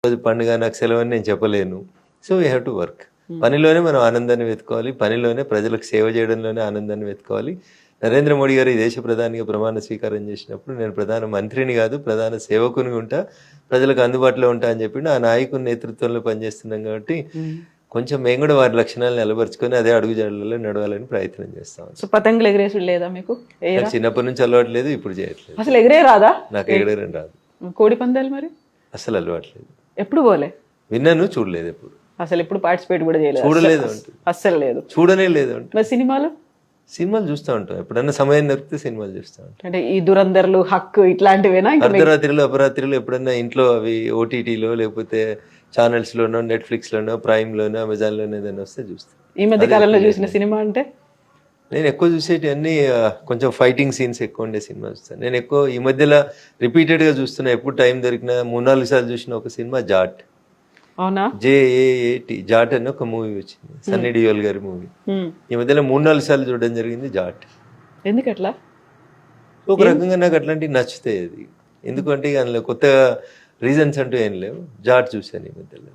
రోజు పండుగ నాకు సెలవు అని నేను చెప్పలేను. So we have to work. పనిలోనే మనం ఆనందాన్ని వెతుకోవాలి, పనిలోనే ప్రజలకు సేవ చేయడంలోనే ఆనందాన్ని వెతుకోవాలి. నరేంద్ర మోడీ గారు ఈ దేశ ప్రధానిగా ప్రమాణ స్వీకారం చేసినప్పుడు నేను ప్రధాన మంత్రిని కాదు, ప్రధాన సేవకుని ఉంటా, ప్రజలకు అందుబాటులో ఉంటా అని చెప్పిండు. ఆ నాయకుని నేతృత్వంలో పనిచేస్తున్నాం కాబట్టి కొంచెం మేము కూడా వారి లక్షణాలు నిలబరుచుకొని అదే అడుగుజాడలలో నడవాలని ప్రయత్నం చేస్తాం. సో పతంగులు ఎగరేసుడు లేదా మీకు? నాకు చిన్నప్పటి నుంచి అలవాట్లేదు, ఇప్పుడు చేయట్లేదు. అసలు ఎగరే రాదా? నాకు ఎగరడం రాదు. కోడి పందాలు మరి అసలు అలవాట్లేదు. ఎప్పుడు పోలే? విన్నాను, చూడలేదు. ఎప్పుడు అసలు ఎప్పుడు పార్టిసిపేట్ కూడా చేయలేదు? చూడలేదు అంటుంది. అస్సలు లేదు, చూడనే లేదు అంటే. మరి సినిమాలు చూస్తూ ఉంటాం, ఎప్పుడన్నా సమయం దొరికితే సినిమాలు చూస్తూ ఉంటాం. అంటే ఈ దురందర్లు, హక్కు ఇట్లాంటివేనా? అర్ధరాత్రిలో అపరాత్రిలో ఎప్పుడన్నా ఇంట్లో అవి ఓటీటీలో లేకపోతే ఛానల్స్లోనో, నెట్ఫ్లిక్స్లోనో, ప్రైమ్లోనో, అమెజాన్లోనో ఏదైనా వస్తే చూస్తాను. ఈ మధ్య కాలంలో చూసిన సినిమా అంటే నేను ఎక్కువ చూసేటి అన్ని కొంచెం ఫైటింగ్ సీన్స్ ఎక్కువ ఉండే సినిమా చూస్తాను. నేను ఎక్కువ ఈ మధ్యలో రిపీటెడ్గా చూస్తున్నా, ఎప్పుడు టైం దొరికినా 3-4 సార్లు చూసిన ఒక సినిమా జాట్. అవునా? JAAT జాట్ అని ఒక మూవీ వచ్చింది, సన్నీ డియోల్ గారి మూవీ. ఈ మధ్యలో 3-4 సార్లు చూడడం జరిగింది జాట్. ఎందుకట్లా? ఒక రకంగా నాకు అట్లాంటివి నచ్చుతాయి. అది ఎందుకంటే అందులో కొత్త రీజన్స్ అంటూ ఏం లేవు. జాట్ చూశాను ఈ మధ్యలో.